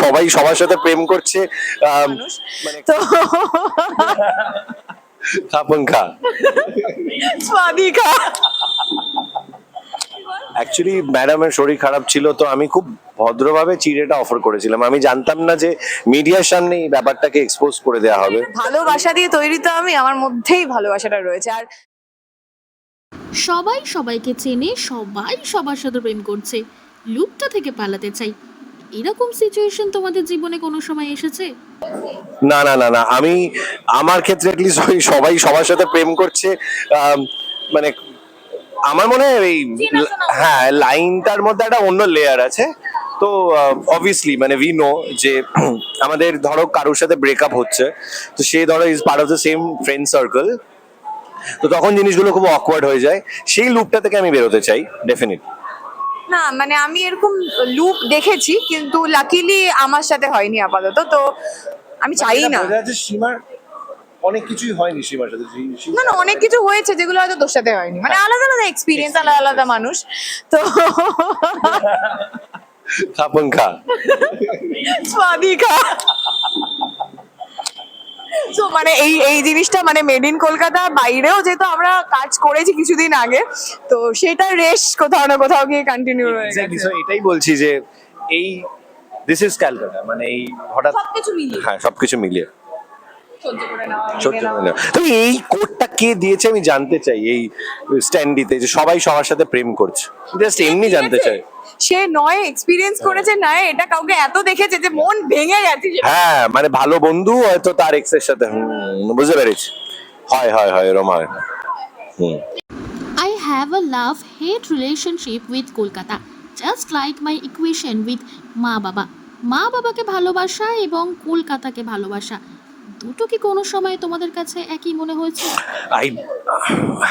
সবাই সবার সাথে প্রেম করছে মানে তো খাপন খা স্বাদিকা অ্যাকচুয়ালি ম্যাডামের শরীর খারাপ ছিল, তো আমি খুব ভদ্রভাবে চিড়েটা অফার করেছিলাম। আমি জানতাম না যে মিডিয়ার সামনে এই ব্যাপারটাকে এক্সপোজ করে দেওয়া হবে। ভালোবাসা দিয়ে তৈরি তো আমি, আমার মধ্যেই ভালোবাসাটা রয়েছে। আর সবাই সবাইকে চেনে, সবাই সবার সাথে প্রেম করছে, লুপটা থেকে পালাতে চাই, এরকম সিচুয়েশন তোমাদের জীবনে কোনো সময় এসেছে? না না না না, আমি আমার ক্ষেত্রে অ্যাটলিস্ট সবাই সবার সাথে প্রেম করছে। মানে আমার মনে হয় এই হ্যাঁ লাইনটার মধ্যে একটা অন্য লেয়ার আছে। তো অবভিয়াসলি মানে উই নো যে আমাদের ধরো কারোর সাথে ব্রেকআপ হচ্ছে, তো সে ধরো is part of the same friend circle, তো তখন জিনিসগুলো খুব অকওয়ার্ড হয়ে যায়। সেই লুপটা থেকে আমি বেরোতে চাই ডেফিনেটলি। না মানে আমি এরকম লুপ দেখেছি, কিন্তু লাকিলি আমার সাথে হয়নি আপাতত। তো আমি চাই না। সীমার অনেক কিছুই হয়নি সীমার সাথে। না না, অনেক কিছু হয়েছে যেগুলো হয়তো তোর সাথে হয়নি, মানে আলাদা আলাদা এক্সপিরিয়েন্স, আলাদা আলাদা মানুষ। তো খাপন খা স্বাদিকা তো মানে এই জিনিসটা মানে মেড ইন কলকাতা বাইরেও যেহেতু আমরা কাজ করেছি কিছুদিন আগে, তো সেটা রেশ কোথাও না কোথাও গিয়ে কন্টিনিউ হয়ে Exactly, গেছে। so এটাই বলছি যে এই দিস ইজ ক্যালকাটা, মানে এই হঠাৎ সবকিছু মিলিয়ে হ্যাঁ সবকিছু মিলিয়ে সহ্য করে নেওয়া, মেনে সত্যি নেওয়া। মনে হয়। তবে এই কোডটা কে দিয়েছে আমি জানতে চাই, এই স্ট্যান্ডিতে যে সবাই সবার সাথে প্রেম করছে, জাস্ট এমনি জানতে চাই। সে নয় এক্সপিরিয়েন্স করেছে, নয় এটা কাউকে এত দেখেছে যে মন ভেঙে গেছে সেটা। হ্যাঁ মানে ভালো বন্ধু হয়তো তার এক্স এর সাথে, বুঝতে পেরেছি। হয় হয় হয় এরম হয়। হুম I have a love-hate relationship with Kolkata, just like my equation with মা বাবা। মা বাবাকে ভালোবাসা এবং কলকাতাকে ভালোবাসা, দুটো কি কোনো সময় তোমাদের কাছে একই মনে হয়েছে? I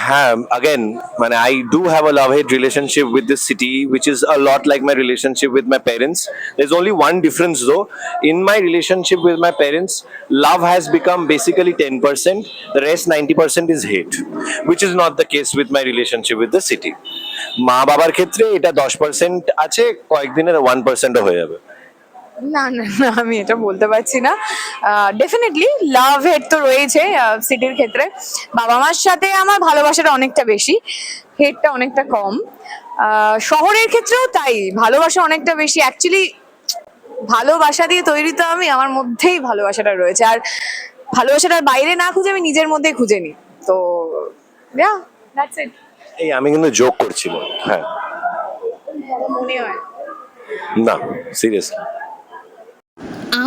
have again, মানে I do have a love-hate relationship with this city, which is a lot like my relationship with my parents. There's only one difference though. In my relationship with my parents, love has become basically 10%. The rest 90% is hate, which is not the case with my relationship with the city. মা বাবার ক্ষেত্রে এটা 10% আছে, কয়েকদিনের 1%ও হয়ে যাবে। না না না, আমি এটা বলতে পারছি না। ডেফিনেটলি লাভ হেট তো রয়েছে সিটির ক্ষেত্রে। বাবা মার সাথে আমার ভালোবাসাটা অনেকটা বেশি, হেটটা অনেকটা কম। শহরের ক্ষেত্রেও তাই, ভালোবাসা অনেকটা বেশি। অ্যাকচুয়ালি ভালোবাসা দিয়ে তৈরি তো আমি, আমার মধ্যেই ভালোবাসাটা রয়েছে। আর ভালোবাসাটার বাইরে না খুঁজে আমি নিজের মধ্যেই খুঁজে নিই। তো yeah, that's it. এই আমি কিন্তু জোক করছিলাম, হ্যাঁ মনে হয় না সিরিয়াসলি।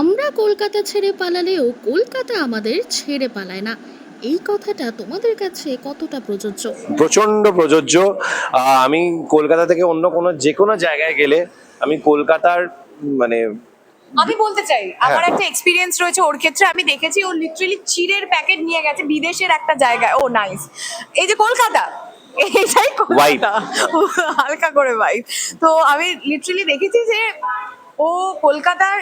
আমরা কলকাতা ছেড়ে পালালেও কলকাতা আমাদের ছেড়ে পালায় না, এই কথাটা তোমাদের কাছে কতটা প্রযোজ্য? প্রচন্ড প্রযোজ্য। আমি কলকাতা থেকে অন্য কোনো যে কোনো জায়গায় গেলে আমি কলকাতার মানে আমি বলতে চাই আমার একটা এক্সপিরিয়েন্স রয়েছে ওর ক্ষেত্রে। আমি দেখেছি ও লিটারালি চিড়ের প্যাকেট নিয়ে গেছে বিদেশের একটা জায়গায়। ও নাইস, এই যে কলকাতা, এইটাই কলকাতা, হালকা করে ভাই। তো আমি লিটারালি দেখেছি যে ও কলকাতার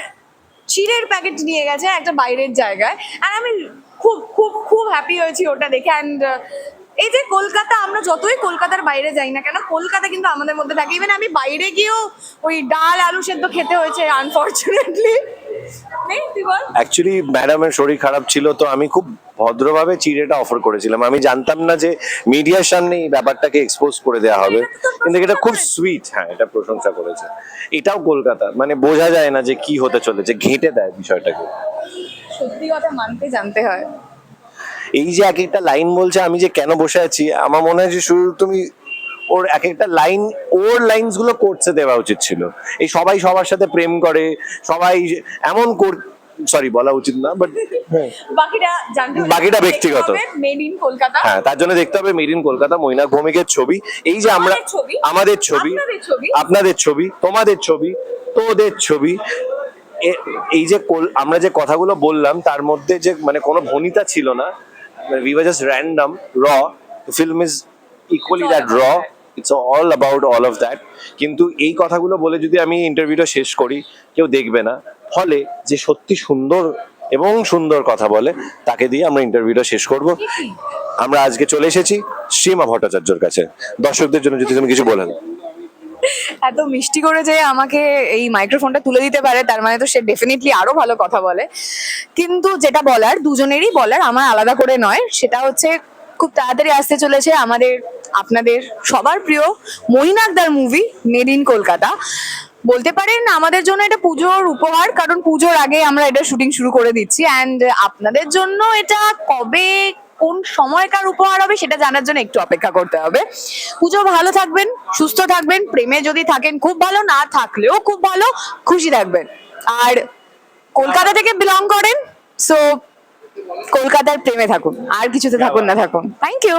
চিড়ের প্যাকেট নিয়ে গেছে একটা বাইরের জায়গায়। আর আমি খুব খুব খুব হ্যাপি হয়েছি ওটা দেখে। অ্যান্ড এই যে কলকাতা, আমরা যতই কলকাতার বাইরে যাই না কেন, কলকাতা কিন্তু আমাদের মধ্যে থাকে। ইভেন আমি বাইরে গিয়েও ওই ডাল আলু সেদ্ধ খেতে হয়েছে আনফরচুনেটলি। অ্যাকচুয়ালি ম্যাডামের শরীর খারাপ ছিল, তো আমি খুব ভদ্রভাবে চিড়েটা অফার করেছিলাম। আমি জানতাম না যে মিডিয়ার সামনে এই ব্যাপারটাকে এক্সপোজ করে দেওয়া হবে, কিন্তু এটা খুব সুইট। হ্যাঁ এটা প্রশংসা করেছে। এটাও কলকাতা, মানে বোঝা যায় না যে কি হতে চলেছে, ঘেঁটে দেয় বিষয়টাকে। সত্যি কথা মানতে জানতে হয়। এই যে এক একটা লাইন বলছে, আমি যে কেন বসে আছি, আমার মনে হয় যে শুধু তুমি ওর এক একটা লাইন, ওর লাইনস গুলো কোর্টসে দেওয়া উচিত ছিল। এই সবাই সবার সাথে প্রেম করে, সবাই এমন সরি বলা উচিত না, বাট বাকিটা জানতে হবে, বাকিটা ব্যক্তিগত। Made in Kolkata. হ্যাঁ তার জন্য দেখতে হবে মেড ইন কলকাতা, মৈনাক ভৌমিকের ছবি। এই যে আমরা আমাদের ছবি, আপনাদের ছবি, তোমাদের ছবি, তোদের ছবি, এই যে আমরা যে কথাগুলো বললাম তার মধ্যে যে মানে কোনো ভনিতা ছিল না, we were just random raw. The film is equally that raw. It's all about all of that. কিন্তু এই কথাগুলো বলে যদি আমি ইন্টারভিউটা শেষ করি, কেউ দেখবে না। ফলে যে সত্যি সুন্দর এবং সুন্দর কথা বলে তাকে দিয়ে আমরা ইন্টারভিউটা শেষ করব। আমরা আজকে চলে এসেছি সীমা ভট্টাচার্যর কাছে। দর্শকদের জন্য যদি তুমি কিছু বলেন। এত মিষ্টি করে যে আমাকে এই মাইক্রোফোনটা তুলে দিতে পারে, তার মানে তো সে ডেফিনেটলি আরো ভালো কথা বলে। কিন্তু যেটা বলার, দুজনেরই বলার, আমার আলাদা করে নয়, সেটা হচ্ছে খুব তাড়াতাড়ি আসতে চলেছে আমাদের আপনাদের সবার প্রিয় মৈনাকদার মুভি মেড ইন কলকাতা। বলতে পারেন আমাদের জন্য এটা পুজোর উপহার, কারণ পুজোর আগে আমরা এটা শুটিং শুরু করে দিচ্ছি। অ্যান্ড আপনাদের জন্য এটা কবে কোন সময়কার উপহার হবে সেটা জানার জন্য একটু অপেক্ষা করতে হবে। পুজো ভালো থাকবেন, সুস্থ থাকবেন, প্রেমে যদি থাকেন খুব ভালো, না থাকলেও খুব ভালো, খুশি থাকবেন। আর কলকাতা থেকে বিলং করেন, সো কলকাতার প্রেমে থাকুন, আর কিছুতে থাকুন না থাকুন। Thank you.